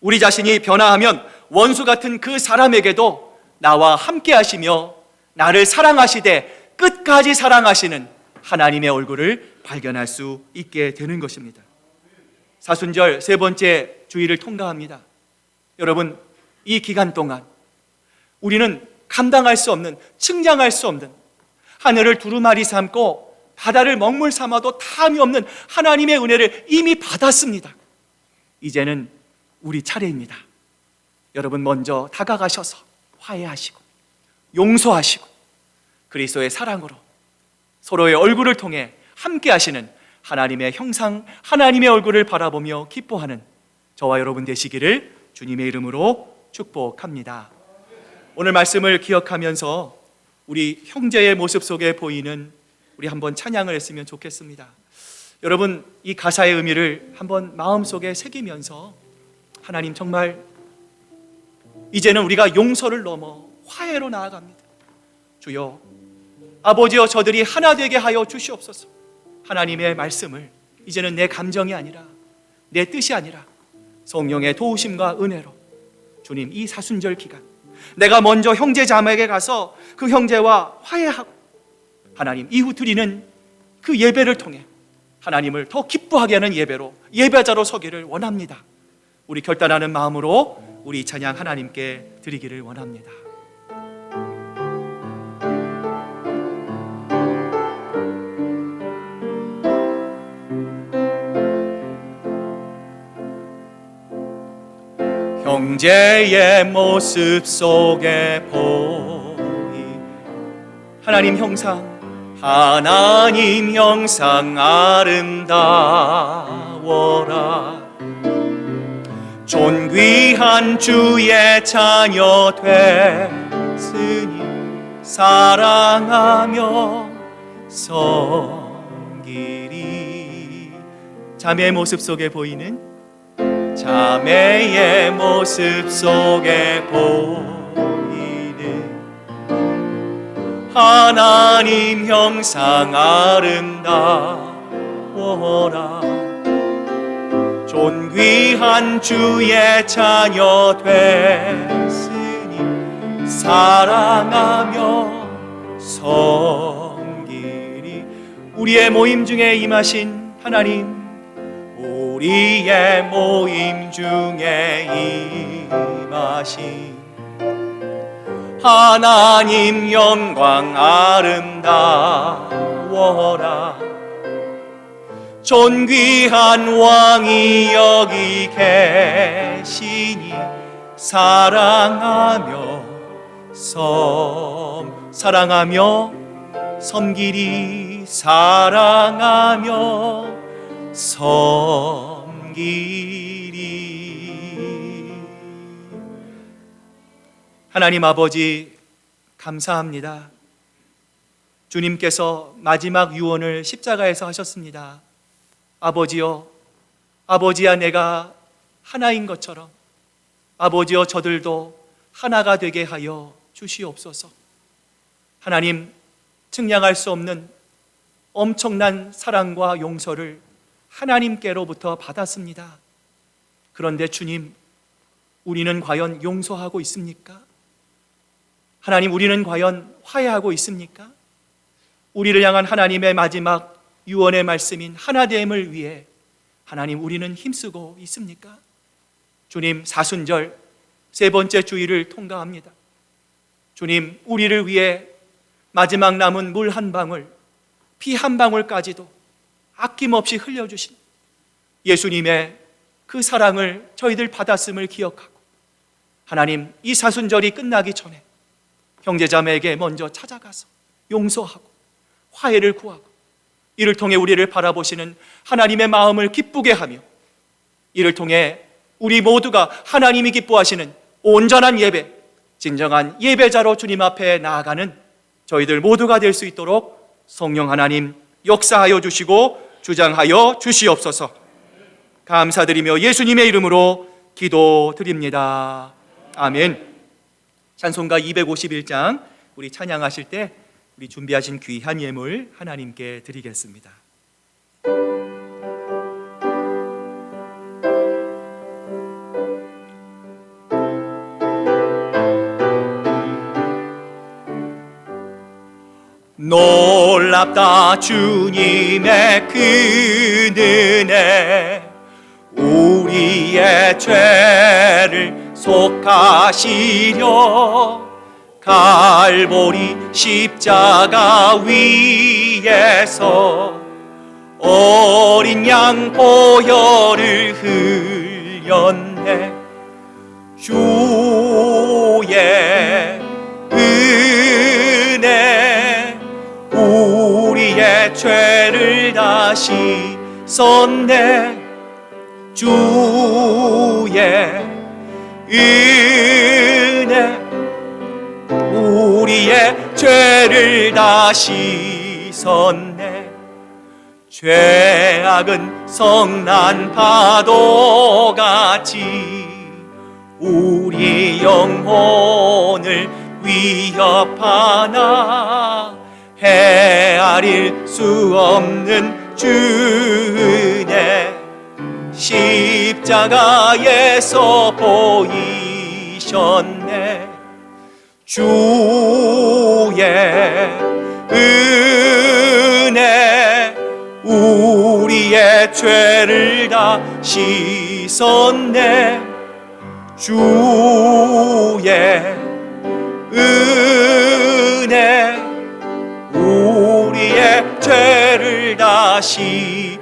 Speaker 1: 우리 자신이 변화하면 원수 같은 그 사람에게도 나와 함께 하시며 나를 사랑하시되 끝까지 사랑하시는 하나님의 얼굴을 발견할 수 있게 되는 것입니다. 사순절 세 번째 주일을 통과합니다. 여러분, 이 기간 동안 우리는 감당할 수 없는, 측량할 수 없는, 하늘을 두루마리 삼고 바다를 먹물 삼아도 탐이 없는 하나님의 은혜를 이미 받았습니다. 이제는 우리 차례입니다. 여러분, 먼저 다가가셔서 화해하시고 용서하시고 그리스도의 사랑으로 서로의 얼굴을 통해 함께 하시는 하나님의 형상, 하나님의 얼굴을 바라보며 기뻐하는 저와 여러분 되시기를 주님의 이름으로 축복합니다. 오늘 말씀을 기억하면서 우리 형제의 모습 속에 보이는 우리 한번 찬양을 했으면 좋겠습니다. 여러분, 이 가사의 의미를 한번 마음속에 새기면서 하나님, 정말 이제는 우리가 용서를 넘어 화해로 나아갑니다. 주여, 아버지여, 저들이 하나 되게 하여 주시옵소서. 하나님의 말씀을 이제는 내 감정이 아니라, 내 뜻이 아니라 성령의 도우심과 은혜로 주님, 이 사순절 기간 내가 먼저 형제 자매에게 가서 그 형제와 화해하고 하나님 이후 드리는 그 예배를 통해 하나님을 더 기뻐하게 하는 예배로, 예배자로 서기를 원합니다. 우리 결단하는 마음으로 우리 찬양 하나님께 드리기를 원합니다. 형제의 모습 속에 보이 하나님 형상, 하나님 형상 아름다워라. 존귀한 주의 자녀 됐으니 사랑하며 섬기리. 자매의 모습 속에 보이는, 자매의 모습 속에 보이는 하나님 형상 아름다워라. 존귀한 주의 자녀 됐으니 사랑하며 섬기리. 우리의 모임 중에 임하신 하나님, 우리의 모임 중에 임하신 하나님 영광 아름다워라. 존귀한 왕이 여기 계시니 사랑하며 사랑하며 섬기리 사랑하며 섬기리. 하나님 아버지 감사합니다. 주님께서 마지막 유언을 십자가에서 하셨습니다. 아버지여, 아버지야 내가 하나인 것처럼 아버지여 저들도 하나가 되게 하여 주시옵소서. 하나님, 측량할 수 없는 엄청난 사랑과 용서를 하나님께로부터 받았습니다. 그런데 주님, 우리는 과연 용서하고 있습니까? 하나님, 우리는 과연 화해하고 있습니까? 우리를 향한 하나님의 마지막 유언의 말씀인 하나됨을 위해 하나님, 우리는 힘쓰고 있습니까? 주님, 사순절 세 번째 주일을 통과합니다. 주님, 우리를 위해 마지막 남은 물 한 방울, 피 한 방울까지도 아낌없이 흘려주신 예수님의 그 사랑을 저희들 받았음을 기억하고, 하나님, 이 사순절이 끝나기 전에 형제자매에게 먼저 찾아가서 용서하고 화해를 구하고, 이를 통해 우리를 바라보시는 하나님의 마음을 기쁘게 하며, 이를 통해 우리 모두가 하나님이 기뻐하시는 온전한 예배, 진정한 예배자로 주님 앞에 나아가는 저희들 모두가 될 수 있도록 성령 하나님 역사하여 주시고 주장하여 주시옵소서. 감사드리며 예수님의 이름으로 기도드립니다. 아멘. 찬송가 251장 우리 찬양하실 때 우리 준비하신 귀한 예물 하나님께 드리겠습니다. 놀랍다 주님의 그 은혜, 우리의 죄를 속하시려 갈보리 십자가 위에서 어린 양 보혈을 흘렸네. 주의 은혜 우리의 죄를 다시 썼네. 주의 은혜 우리의 죄를 다시 썼네. 죄악은 성난 파도같이 우리 영혼을 위협하나 헤아릴 수 없는 주 은혜 십자가에서 보이셨네. 주의 은혜 우리의 죄를 다 씻었네. 주의 은혜 우리의 죄를 다 씻었네.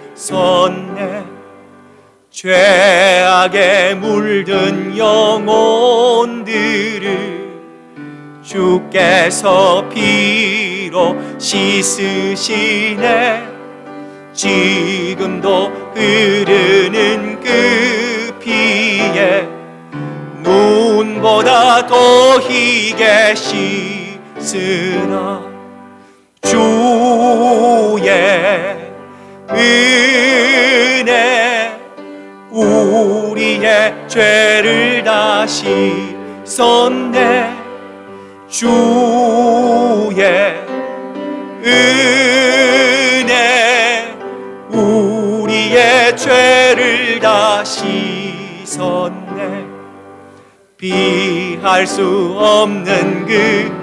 Speaker 1: 죄악에 물든 영혼들을 주께서 피로 씻으시네. 지금도 흐르는 그 피에 눈보다 더 희게 씻으나. 주의 은혜 우리의 죄를 다시 씻었네. 주의 은혜 우리의 죄를 다시 씻었네. 비할 수 없는 그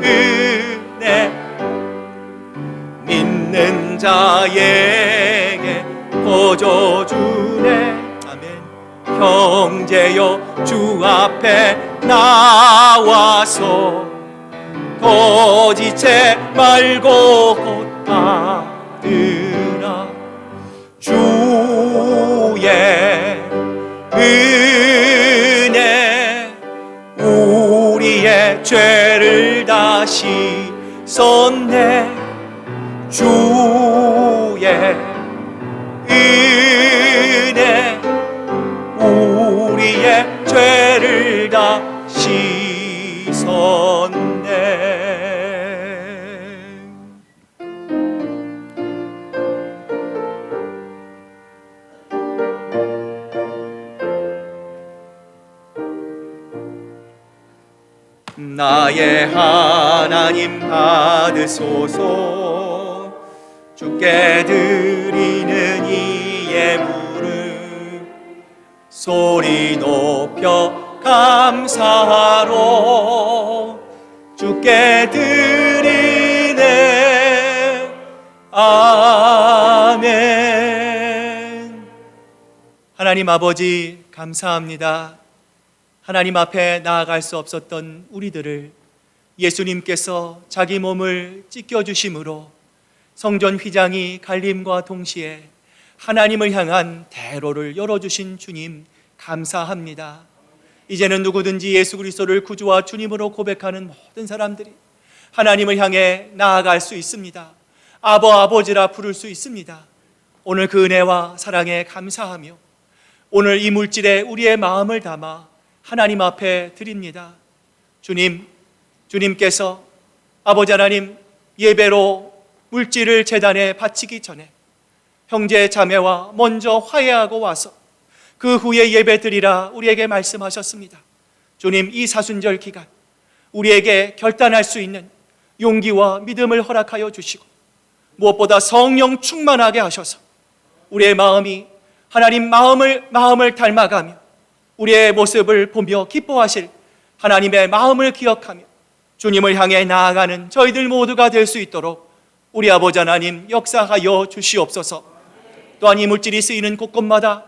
Speaker 1: 은혜 믿는 자에게 거저주네. 아멘. 형제여 주 앞에 나와서 거짓체 말고 곧 받으라. 주의 은혜 우리의 죄를 다시 쏟네. 주의 은혜 우리의 죄를 다 씻었네. 나의 하나님 받으소서. 주께 드리는 이 예물을 소리 높여 감사하러 주께 드리네. 아멘. 하나님 아버지 감사합니다. 하나님 앞에 나아갈 수 없었던 우리들을 예수님께서 자기 몸을 찢겨주심으로 성전 휘장이 갈림과 동시에 하나님을 향한 대로를 열어주신 주님 감사합니다. 이제는 누구든지 예수 그리스도를 구주와 주님으로 고백하는 모든 사람들이 하나님을 향해 나아갈 수 있습니다. 아버지라 부를 수 있습니다. 오늘 그 은혜와 사랑에 감사하며 오늘 이 물질에 우리의 마음을 담아 하나님 앞에 드립니다. 주님께서 아버지 하나님 예배로 물질을 제단에 바치기 전에 형제 자매와 먼저 화해하고 와서 그 후에 예배 드리라 우리에게 말씀하셨습니다. 주님, 이 사순절 기간 우리에게 결단할 수 있는 용기와 믿음을 허락하여 주시고 무엇보다 성령 충만하게 하셔서 우리의 마음이 하나님 마음을 닮아가며 우리의 모습을 보며 기뻐하실 하나님의 마음을 기억하며 주님을 향해 나아가는 저희들 모두가 될 수 있도록 우리 아버지 하나님 역사하여 주시옵소서. 또한 이 물질이 쓰이는 곳곳마다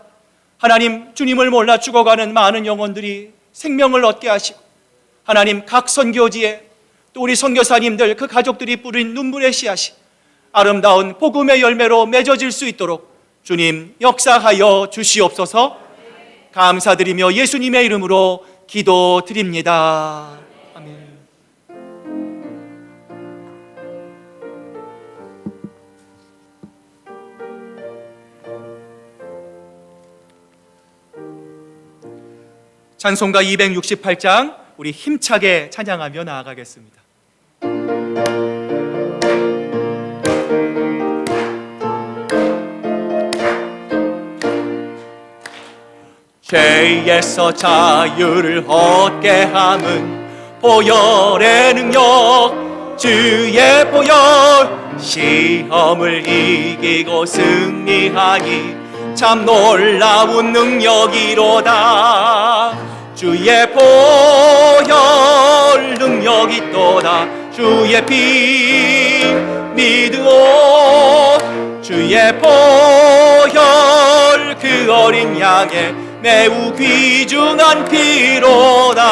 Speaker 1: 하나님 주님을 몰라 죽어가는 많은 영혼들이 생명을 얻게 하시고 하나님 각 선교지에 또 우리 선교사님들 그 가족들이 뿌린 눈물의 씨앗이 아름다운 복음의 열매로 맺어질 수 있도록 주님 역사하여 주시옵소서. 감사드리며 예수님의 이름으로 기도드립니다. 아멘. 찬송가 268장 우리 힘차게 찬양하며 나아가겠습니다. 죄에서 자유를 얻게 함은 보혈의 능력 주의 보혈 시험을 이기고 승리하니 참 놀라운 능력이로다. 주의 보혈 능력이 또다. 주의 피 믿으오. 주의 보혈 그 어린 양의 매우 귀중한 피로다.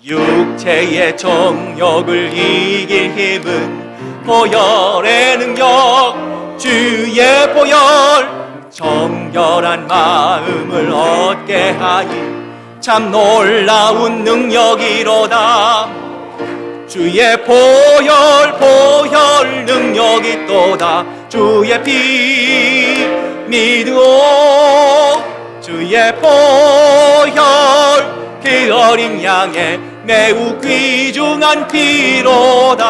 Speaker 1: 육체의 정욕을 이길 힘은 보혈의 능력 주의 보혈 정결한 마음을 얻게 하니 참 놀라운 능력이로다. 주의 보혈 능력이 또다. 주의 피 믿으오. 주의 보혈 그 어린 양의 매우 귀중한 피로다.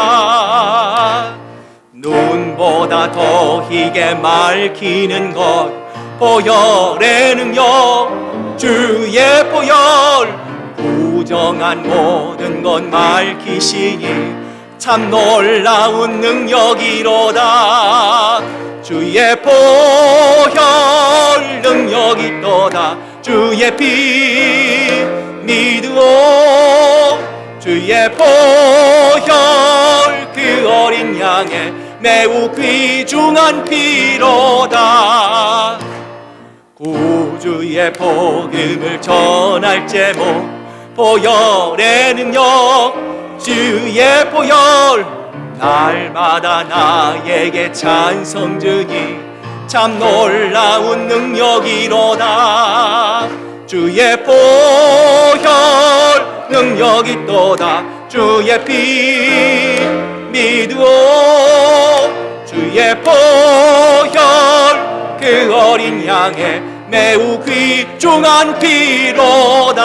Speaker 1: 눈보다 더 희게 맑히는 것 보혈의 능력 주의 보혈 부정한 모든 것 맑히시니 참 놀라운 능력이로다. 주의 보혈 능력이 또다. 주의 피 믿으오. 주의 보혈 그 어린 양의 매우 귀중한 피로다. 구주의 복음을 전할 제목 보혈의 능력 주의 보혈 날마다 나에게 찬송 주니 참 놀라운 능력이로다. 주의 보혈 능력이 또다. 주의 피 믿으오 주의 보혈 그 어린 양의 매우 귀중한 피로다.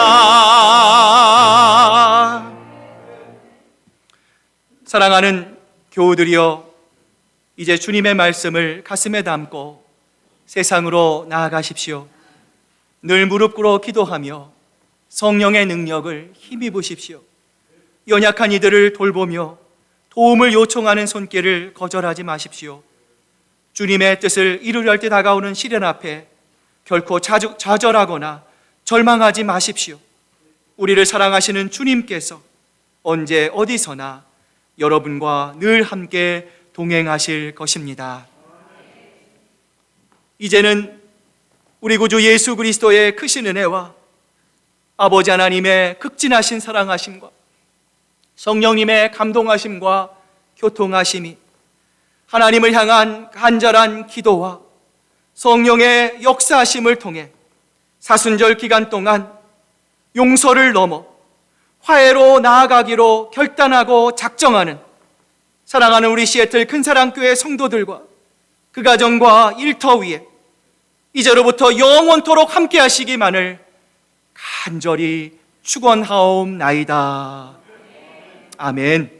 Speaker 1: 사랑하는 교우들이여, 이제 주님의 말씀을 가슴에 담고 세상으로 나아가십시오. 늘 무릎 꿇어 기도하며 성령의 능력을 힘입으십시오. 연약한 이들을 돌보며 도움을 요청하는 손길을 거절하지 마십시오. 주님의 뜻을 이루려 할 때 다가오는 시련 앞에 결코 좌절하거나 절망하지 마십시오. 우리를 사랑하시는 주님께서 언제 어디서나 여러분과 늘 함께 동행하실 것입니다. 이제는 우리 구주 예수 그리스도의 크신 은혜와 아버지 하나님의 극진하신 사랑하심과 성령님의 감동하심과 교통하심이 하나님을 향한 간절한 기도와 성령의 역사하심을 통해 사순절 기간 동안 용서를 넘어 화해로 나아가기로 결단하고 작정하는 사랑하는 우리 시애틀 큰사랑교회 성도들과 그 가정과 일터 위에 이제로부터 영원토록 함께 하시기만을 간절히 축원하옵나이다. 아멘.